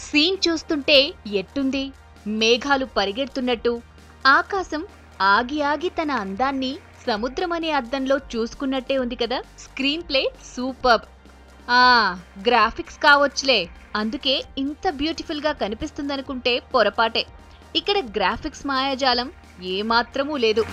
Scene చూస్తుంటే ఎట్టుంది? మేఘాలు పరిగెడుతున్నట్టు, ఆకాశం ఆగి ఆగి తన అందాన్ని సముద్రమనే అద్దంలో చూసుకున్నట్టే ఉంది కదా. Screen play superb. గ్రాఫిక్స్ కావచ్చులే, అందుకే ఇంత బ్యూటిఫుల్ గా కనిపిస్తుందనుకుంటే పొరపాటే. ఇక్కడ గ్రాఫిక్స్ మాయాజాలం ఏమాత్రమూ లేదు.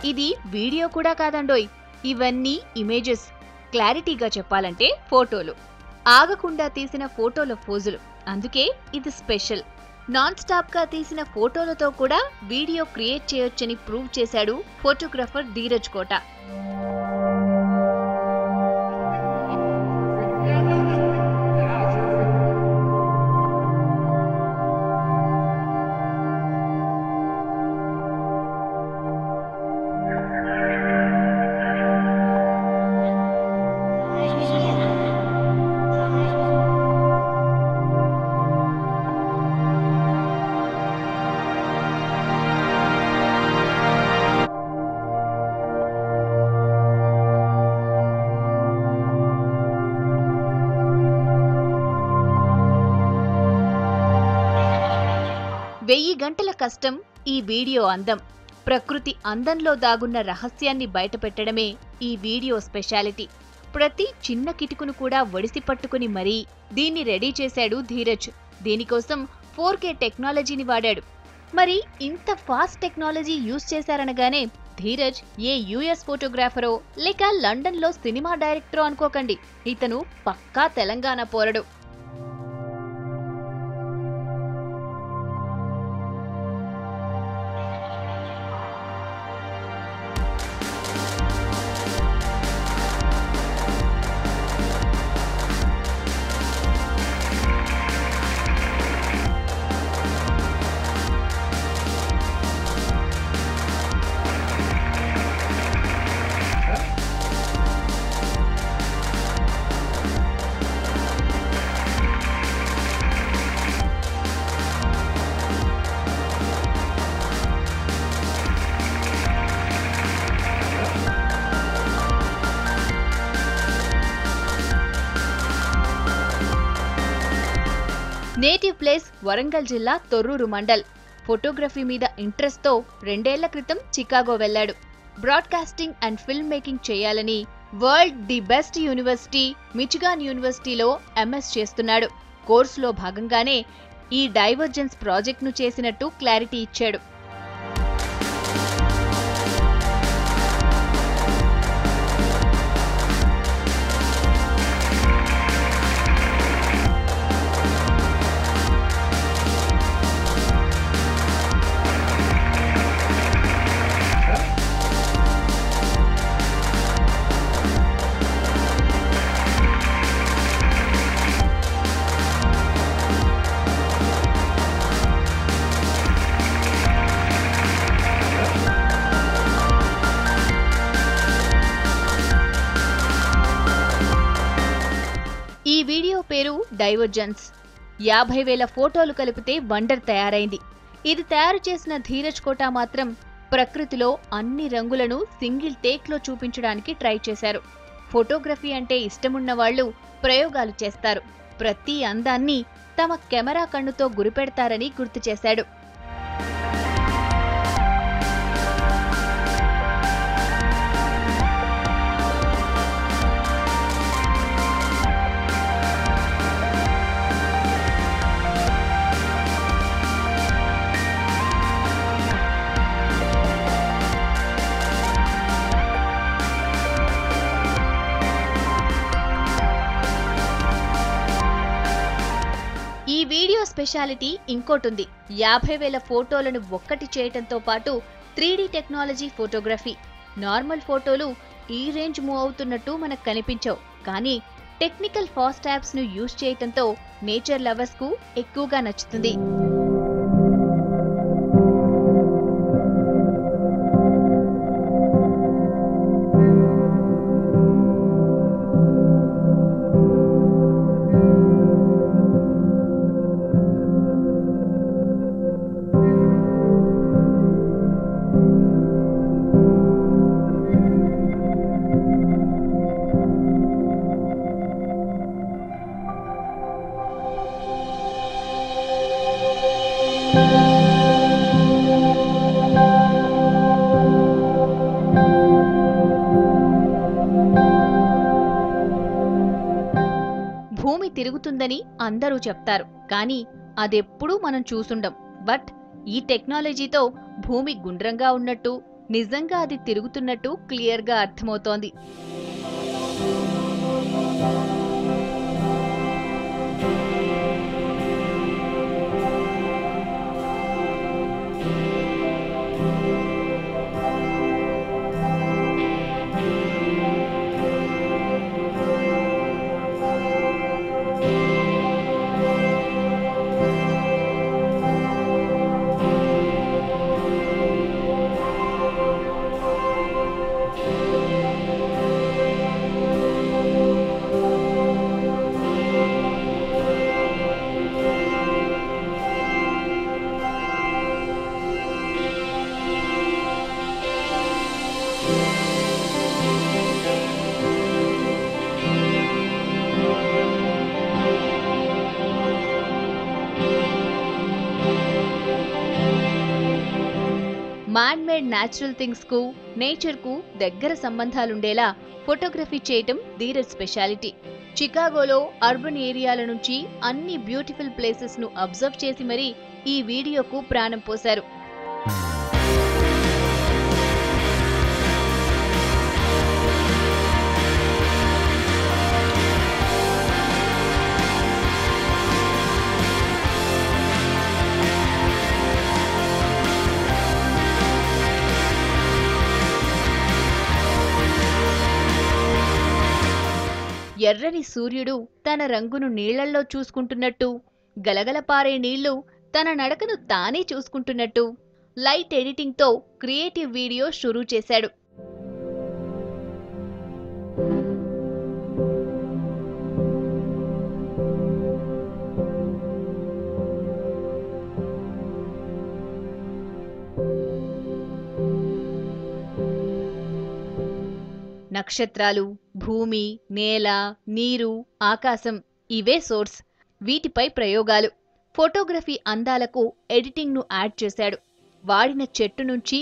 ఇది వీడియో కూడా కాదండోయ్, ఇవన్నీ ఇమేజెస్. క్లారిటీగా చెప్పాలంటే ఫోటోలు. ఆగకుండా తీసిన ఫోటోల ఫోజులు. అందుకే ఇది స్పెషల్. నాన్ స్టాప్ గా తీసిన ఫోటోలతో కూడా వీడియో క్రియేట్ చేయొచ్చని ప్రూవ్ చేశాడు ఫోటోగ్రఫర్ ధీరజ్ కోట. వెయ్యి గంటల కష్టం ఈ వీడియో అందం. ప్రకృతి అందంలో దాగున్న రహస్యాన్ని బయటపెట్టడమే ఈ వీడియో స్పెషాలిటీ. ప్రతి చిన్న కిటుకును కూడా ఒడిసి పట్టుకుని మరీ దీన్ని రెడీ చేశాడు ధీరజ్. దీనికోసం 4K టెక్నాలజీని వాడాడు. మరి ఇంత ఫాస్ట్ టెక్నాలజీ యూజ్ చేశారనగానే ధీరజ్ ఏ యుఎస్ ఫోటోగ్రాఫరో లేక లండన్లో సినిమా డైరెక్టరో అనుకోకండి. ఇతను పక్కా తెలంగాణ పోరడు. నేటివ్ ప్లేస్ వరంగల్ జిల్లా తొర్రూరు మండల్. ఫోటోగ్రఫీ మీద ఇంట్రెస్ట్తో 2 ఏళ్ల క్రితం చికాగో వెళ్లాడు. బ్రాడ్కాస్టింగ్ అండ్ ఫిల్మ్ మేకింగ్ చేయాలని world the best university Michigan యూనివర్సిటీలో ఎంఎస్ చేస్తున్నాడు. కోర్సులో భాగంగానే ఈ డైవర్జెన్స్ ప్రాజెక్ట్ను చేసినట్టు క్లారిటీ ఇచ్చాడు. ఈ వీడియో పేరు డైవర్జెన్స్. 50,000 ఫోటోలు కలిపితే వండర్ తయారైంది. ఇది తయారు చేసిన ధీరజ్ కోట మాత్రం ప్రకృతిలో అన్ని రంగులను సింగిల్ టేక్లో చూపించడానికి ట్రై చేశారు. ఫోటోగ్రఫీ అంటే ఇష్టమున్న వాళ్ళు ప్రయోగాలు చేస్తారు. ప్రతి అందాన్ని తమ కెమెరా కన్నుతో గురిపెడతారని గుర్తు చేశాడు. స్పెషాలిటీ ఇంకోటుంది. 50,000 ఫోటోలను ఒక్కటి చేయటంతో పాటు 3D టెక్నాలజీ ఫోటోగ్రఫీ. నార్మల్ ఫోటోలు ఈ రేంజ్ మూవ్ అవుతున్నట్టు మనకు కనిపించవు, కానీ టెక్నికల్ ఫాస్ట్ యాప్స్ ను యూజ్ చేయటంతో నేచర్ లవర్స్ కు ఎక్కువగా నచ్చుతుంది. భూమి తిరుగుతుందని అందరూ చెప్తారు, కానీ అదెప్పుడూ మనం చూసుండం. బట్ ఈ టెక్నాలజీతో భూమి గుండ్రంగా ఉన్నట్టు, నిజంగా అది తిరుగుతున్నట్టు క్లియర్గా అర్థమవుతోంది. మ్యాన్ మేడ్ న్యాచురల్ థింగ్స్ కు, నేచర్ కు దగ్గర సంబంధాలుండేలా ఫోటోగ్రఫీ చేయటం ధీరజ్ స్పెషాలిటీ. చికాగోలో అర్బన్ ఏరియాల నుంచి అన్ని బ్యూటిఫుల్ ప్లేసెస్ ను అబ్జర్వ్ చేసి మరీ ఈ వీడియోకు ప్రాణం పోశారు. ఎర్రని సూర్యుడు తన రంగును నీళ్లల్లో చూసుకుంటున్నట్టు, గలగల పారే నీళ్లు తన నడకను తానే చూసుకుంటున్నట్టు లైట్ ఎడిటింగ్తో క్రియేటివ్ వీడియో షురూ చేశాడు. నక్షత్రాలు, భూమి, నేల, నీరు, ఆకాశం ఇవే సోర్స్. వీటిపై ప్రయోగాలు. ఫోటోగ్రఫీ అందాలకు ఎడిటింగ్ను యాడ్ చేశాడు. వాడిన చెట్టు నుంచి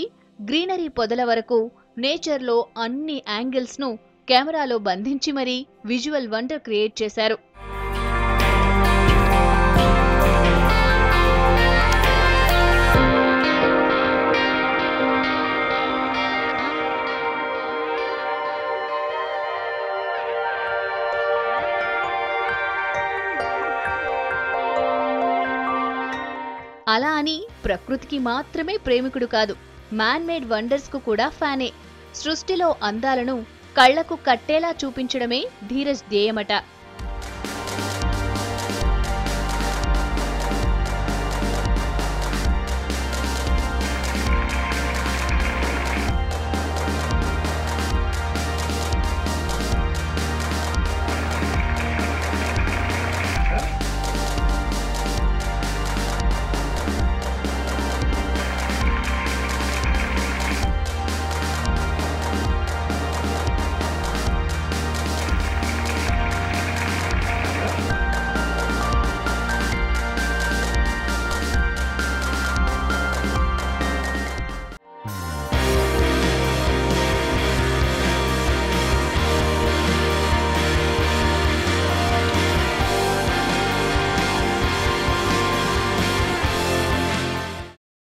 గ్రీనరీ పొదల వరకు నేచర్లో అన్ని యాంగిల్స్ను కెమెరాలో బంధించి మరీ విజువల్ వండర్ క్రియేట్ చేశారు. అలా అని ప్రకృతికి మాత్రమే ప్రేమికుడు కాదు, మ్యాన్ మేడ్ వండర్స్ కు కూడా ఫ్యానే. సృష్టిలో అందాలను కళ్లకు కట్టేలా చూపించడమే ధీరజ్ ధ్యేయమట.